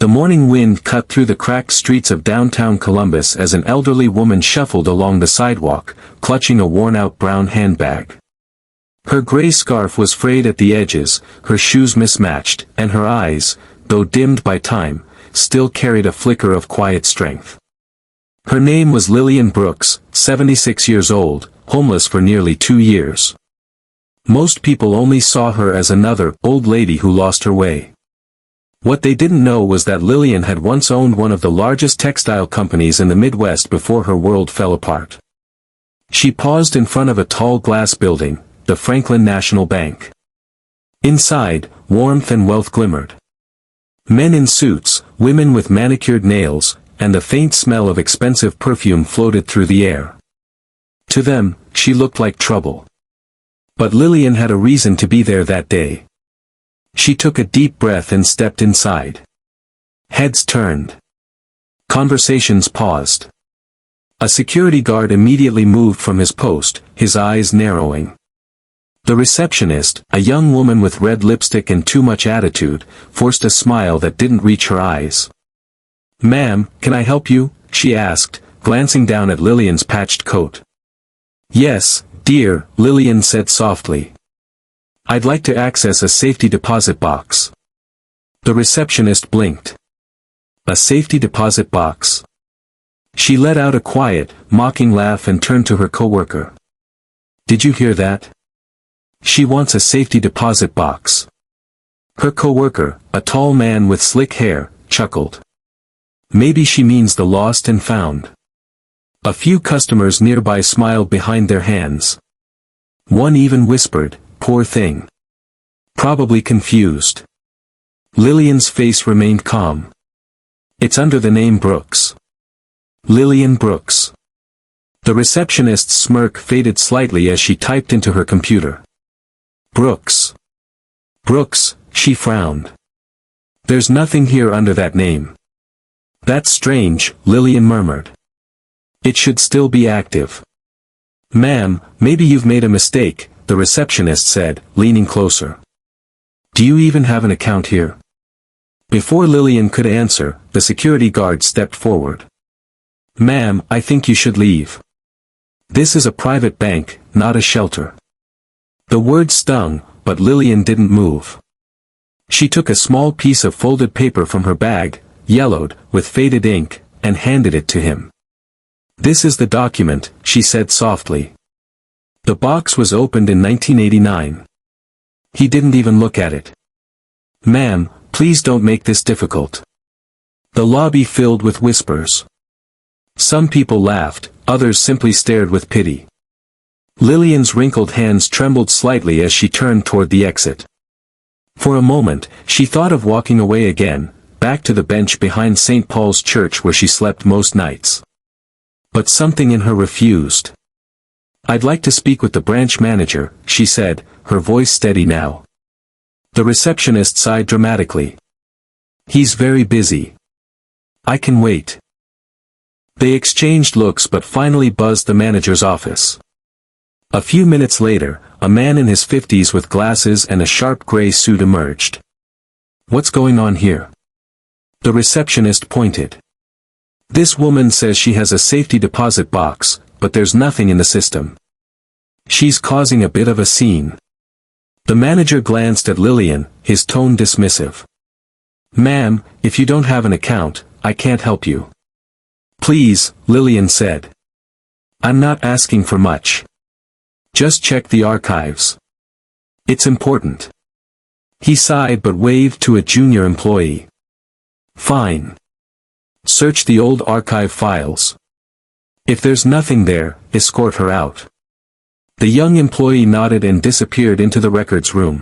The morning wind cut through the cracked streets of downtown Columbus as an elderly woman shuffled along the sidewalk, clutching a worn-out brown handbag. Her gray scarf was frayed at the edges, her shoes mismatched, and her eyes, though dimmed by time, still carried a flicker of quiet strength. Her name was Lillian Brooks, 76 years old, homeless for nearly 2 years. Most people only saw her as another old lady who lost her way. What they didn't know was that Lillian had once owned one of the largest textile companies in the Midwest before her world fell apart. She paused in front of a tall glass building, the Franklin National Bank. Inside, warmth and wealth glimmered. Men in suits, women with manicured nails, and the faint smell of expensive perfume floated through the air. To them, she looked like trouble. But Lillian had a reason to be there that day. She took a deep breath and stepped inside. Heads turned. Conversations paused. A security guard immediately moved from his post, his eyes narrowing. The receptionist, a young woman with red lipstick and too much attitude, forced a smile that didn't reach her eyes. "Ma'am, can I help you?" she asked, glancing down at Lillian's patched coat. "Yes, dear," Lillian said softly. "I'd like to access a safety deposit box." The receptionist blinked. A safety deposit box? She let out a quiet, mocking laugh and turned to her coworker. "Did you hear that? She wants a safety deposit box." Her coworker, a tall man with slick hair, chuckled. "Maybe she means the lost and found." A few customers nearby smiled behind their hands. One even whispered, "Poor thing. Probably confused." Lillian's face remained calm. "It's under the name Brooks. Lillian Brooks." The receptionist's smirk faded slightly as she typed into her computer. "Brooks. Brooks," she frowned. "There's nothing here under that name." "That's strange," Lillian murmured. "It should still be active." "Ma'am, maybe you've made a mistake," the receptionist said, leaning closer. "Do you even have an account here?" Before Lillian could answer, the security guard stepped forward. "Ma'am, I think you should leave. This is a private bank, not a shelter." The word stung, but Lillian didn't move. She took a small piece of folded paper from her bag, yellowed, with faded ink, and handed it to him. "This is the document," she said softly. The box was opened in 1989. He didn't even look at it. "Ma'am, please don't make this difficult." The lobby filled with whispers. Some people laughed, others simply stared with pity. Lillian's wrinkled hands trembled slightly as she turned toward the exit. For a moment, she thought of walking away again, back to the bench behind St. Paul's Church where she slept most nights. But something in her refused. "I'd like to speak with the branch manager," she said, her voice steady now. The receptionist sighed dramatically. "He's very busy. I can wait." They exchanged looks but finally buzzed the manager's office. A few minutes later, a man in his 50s with glasses and a sharp gray suit emerged. "What's going on here?" The receptionist pointed. "This woman says she has a safety deposit box, but there's nothing in the system. She's causing a bit of a scene." The manager glanced at Lillian, his tone dismissive. "Ma'am, if you don't have an account, I can't help you." "Please," Lillian said. "I'm not asking for much. Just check the archives. It's important." He sighed but waved to a junior employee. "Fine. Search the old archive files. If there's nothing there, escort her out." The young employee nodded and disappeared into the records room.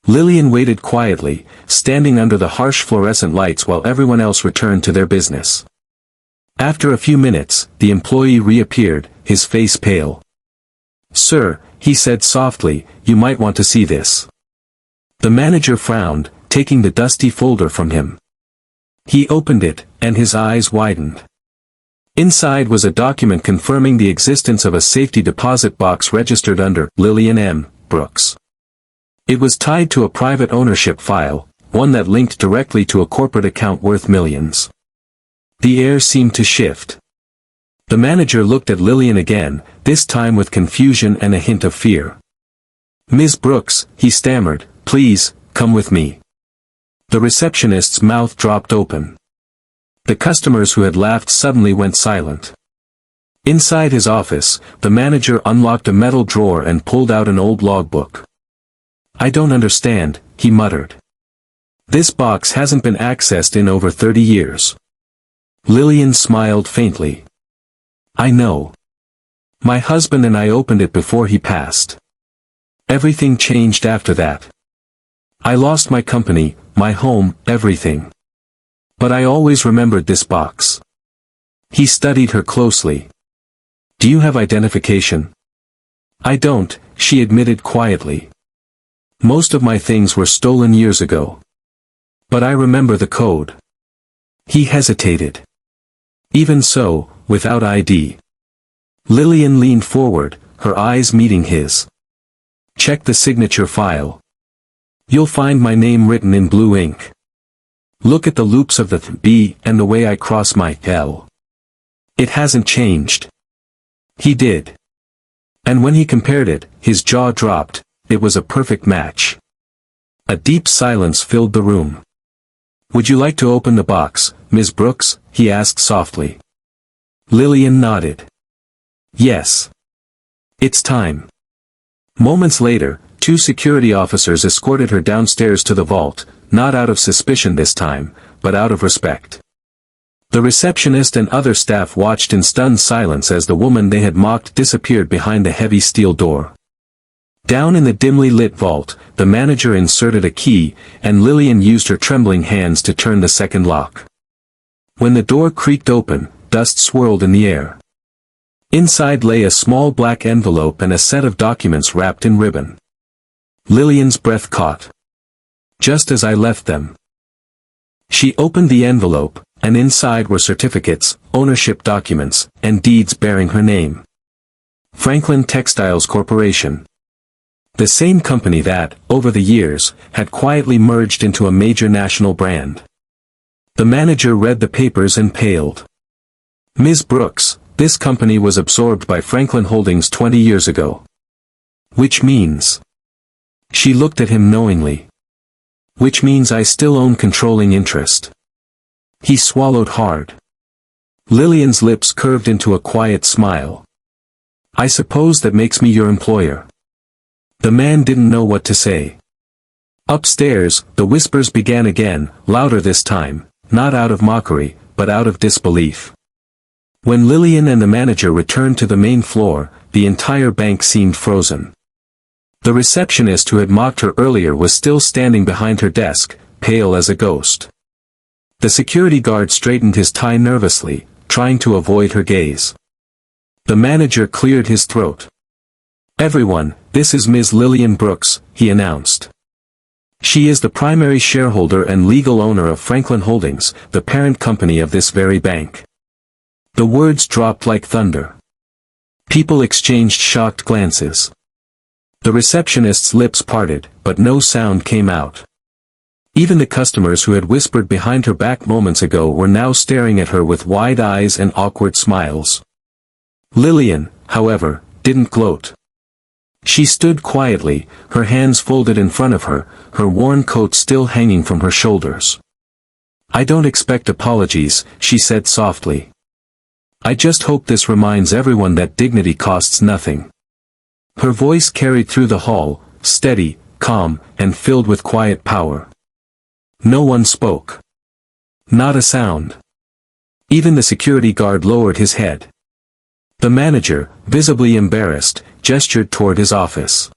Lillian waited quietly, standing under the harsh fluorescent lights while everyone else returned to their business. After a few minutes, the employee reappeared, his face pale. "Sir," he said softly, "you might want to see this." The manager frowned, taking the dusty folder from him. He opened it, and his eyes widened. Inside was a document confirming the existence of a safety deposit box registered under Lillian M. Brooks. It was tied to a private ownership file, one that linked directly to a corporate account worth millions. The air seemed to shift. The manager looked at Lillian again, this time with confusion and a hint of fear. "Ms. Brooks," he stammered, "please, come with me." The receptionist's mouth dropped open. The customers who had laughed suddenly went silent. Inside his office, the manager unlocked a metal drawer and pulled out an old logbook. "I don't understand," he muttered. "This box hasn't been accessed in over 30 years. Lillian smiled faintly. "I know. My husband and I opened it before he passed. Everything changed after that. I lost my company, my home, everything. But I always remembered this box." He studied her closely. "Do you have identification?" "I don't," she admitted quietly. "Most of my things were stolen years ago. But I remember the code." He hesitated. "Even so, without ID." Lillian leaned forward, her eyes meeting his. "Check the signature file. You'll find my name written in blue ink. Look at the loops of the B and the way I cross my L. It hasn't changed." He did. And when he compared it, his jaw dropped. It was a perfect match. A deep silence filled the room. "Would you like to open the box, Ms. Brooks?" he asked softly. Lillian nodded. "Yes. It's time." Moments later, 2 security officers escorted her downstairs to the vault, not out of suspicion this time, but out of respect. The receptionist and other staff watched in stunned silence as the woman they had mocked disappeared behind the heavy steel door. Down in the dimly lit vault, the manager inserted a key, and Lillian used her trembling hands to turn the second lock. When the door creaked open, dust swirled in the air. Inside lay a small black envelope and a set of documents wrapped in ribbon. Lillian's breath caught. "Just as I left them." She opened the envelope, and inside were certificates, ownership documents, and deeds bearing her name. Franklin Textiles Corporation. The same company that, over the years, had quietly merged into a major national brand. The manager read the papers and paled. "Ms. Brooks, this company was absorbed by Franklin Holdings 20 years ago. Which means..." She looked at him knowingly. "Which means I still own controlling interest." He swallowed hard. Lillian's lips curved into a quiet smile. "I suppose that makes me your employer." The man didn't know what to say. Upstairs, the whispers began again, louder this time, not out of mockery, but out of disbelief. When Lillian and the manager returned to the main floor, the entire bank seemed frozen. The receptionist who had mocked her earlier was still standing behind her desk, pale as a ghost. The security guard straightened his tie nervously, trying to avoid her gaze. The manager cleared his throat. "Everyone, this is Ms. Lillian Brooks," he announced. "She is the primary shareholder and legal owner of Franklin Holdings, the parent company of this very bank." The words dropped like thunder. People exchanged shocked glances. The receptionist's lips parted, but no sound came out. Even the customers who had whispered behind her back moments ago were now staring at her with wide eyes and awkward smiles. Lillian, however, didn't gloat. She stood quietly, her hands folded in front of her, her worn coat still hanging from her shoulders. "I don't expect apologies," she said softly. "I just hope this reminds everyone that dignity costs nothing." Her voice carried through the hall, steady, calm, and filled with quiet power. No one spoke. Not a sound. Even the security guard lowered his head. The manager, visibly embarrassed, gestured toward his office.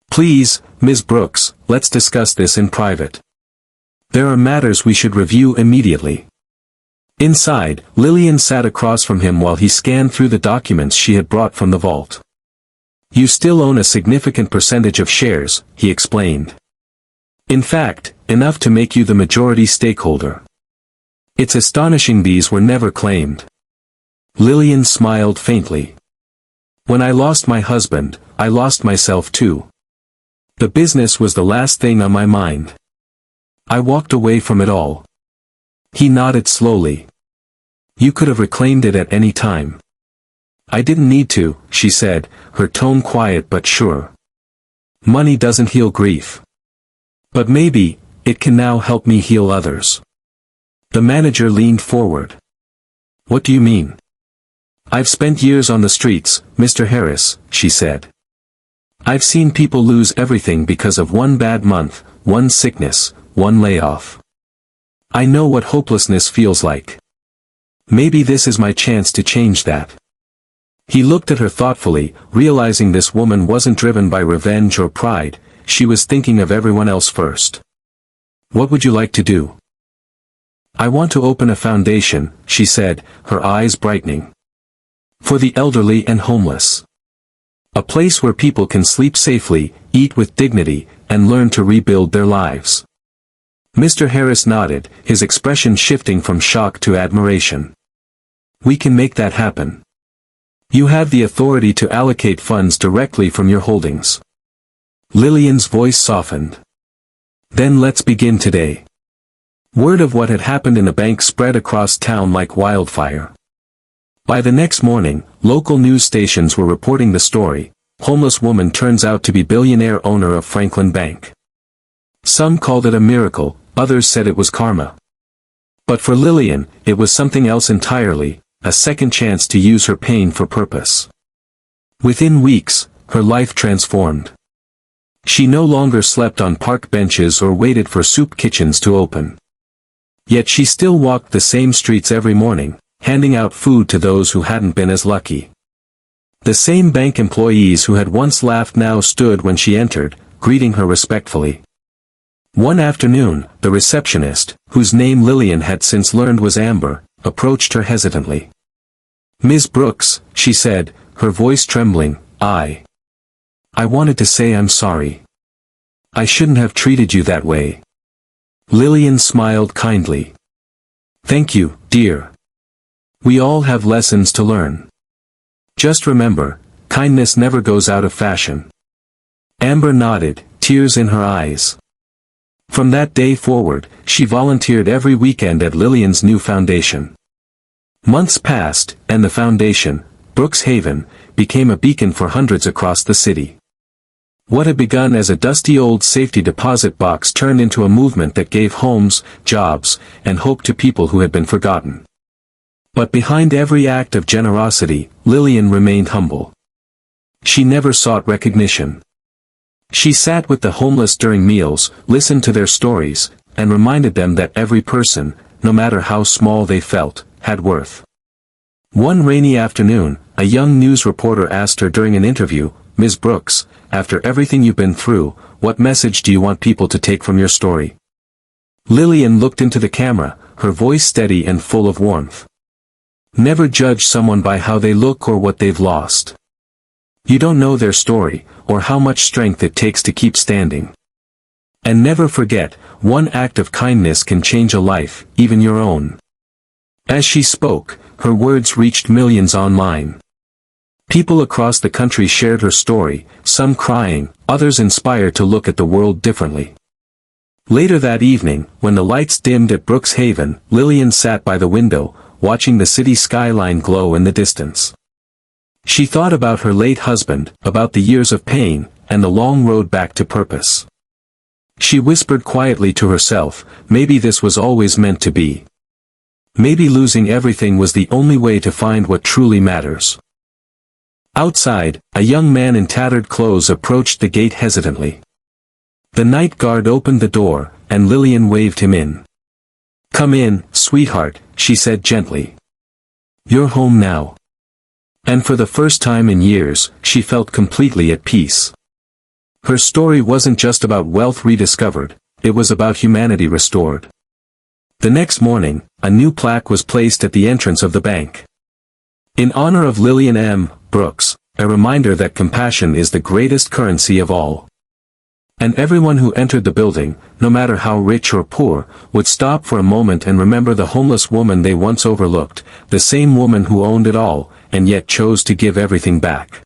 "Please, Ms. Brooks, let's discuss this in private. There are matters we should review immediately." Inside, Lillian sat across from him while he scanned through the documents she had brought from the vault. "You still own a significant percentage of shares," he explained. "In fact, enough to make you the majority stakeholder. It's astonishing these were never claimed." Lillian smiled faintly. "When I lost my husband, I lost myself too. The business was the last thing on my mind." I walked away from it all. He nodded slowly. You could have reclaimed it at any time. I didn't need to, she said, her tone quiet but sure. Money doesn't heal grief. But maybe, it can now help me heal others. The manager leaned forward. What do you mean? I've spent years on the streets, Mr. Harris, she said. I've seen people lose everything because of one bad month, one sickness, one layoff. I know what hopelessness feels like. Maybe this is my chance to change that. He looked at her thoughtfully, realizing this woman wasn't driven by revenge or pride, she was thinking of everyone else first. What would you like to do? I want to open a foundation, she said, her eyes brightening. For the elderly and homeless. A place where people can sleep safely, eat with dignity, and learn to rebuild their lives. Mr. Harris nodded, his expression shifting from shock to admiration. We can make that happen. You have the authority to allocate funds directly from your holdings. Lillian's voice softened. Then let's begin today. Word of what had happened in the bank spread across town like wildfire. By the next morning, local news stations were reporting the story. Homeless woman turns out to be billionaire owner of Franklin Bank. Some called it a miracle, others said it was karma. But for Lillian, it was something else entirely, a second chance to use her pain for purpose. Within weeks, her life transformed. She no longer slept on park benches or waited for soup kitchens to open. Yet she still walked the same streets every morning, handing out food to those who hadn't been as lucky. The same bank employees who had once laughed now stood when she entered, greeting her respectfully. One afternoon, the receptionist, whose name Lillian had since learned was Amber, approached her hesitantly. Ms. Brooks, she said, her voice trembling, I wanted to say I'm sorry. I shouldn't have treated you that way. Lillian smiled kindly. Thank you, dear. We all have lessons to learn. Just remember, kindness never goes out of fashion. Amber nodded, tears in her eyes. From that day forward, she volunteered every weekend at Lillian's new foundation. Months passed, and the foundation, Brooks Haven, became a beacon for hundreds across the city. What had begun as a dusty old safety deposit box turned into a movement that gave homes, jobs, and hope to people who had been forgotten. But behind every act of generosity, Lillian remained humble. She never sought recognition. She sat with the homeless during meals, listened to their stories, and reminded them that every person, no matter how small they felt, had worth. One rainy afternoon, a young news reporter asked her during an interview, Ms. Brooks, after everything you've been through, what message do you want people to take from your story? Lillian looked into the camera, her voice steady and full of warmth. Never judge someone by how they look or what they've lost. You don't know their story, or how much strength it takes to keep standing. And never forget, one act of kindness can change a life, even your own. As she spoke, her words reached millions online. People across the country shared her story, some crying, others inspired to look at the world differently. Later that evening, when the lights dimmed at Brooks Haven, Lillian sat by the window, watching the city skyline glow in the distance. She thought about her late husband, about the years of pain, and the long road back to purpose. She whispered quietly to herself, maybe this was always meant to be. Maybe losing everything was the only way to find what truly matters. Outside, a young man in tattered clothes approached the gate hesitantly. The night guard opened the door, and Lillian waved him in. Come in, sweetheart, she said gently. You're home now. And for the first time in years, she felt completely at peace. Her story wasn't just about wealth rediscovered, it was about humanity restored. The next morning, a new plaque was placed at the entrance of the bank. In honor of Lillian M. Brooks, a reminder that compassion is the greatest currency of all. And everyone who entered the building, no matter how rich or poor, would stop for a moment and remember the homeless woman they once overlooked, the same woman who owned it all, and yet chose to give everything back.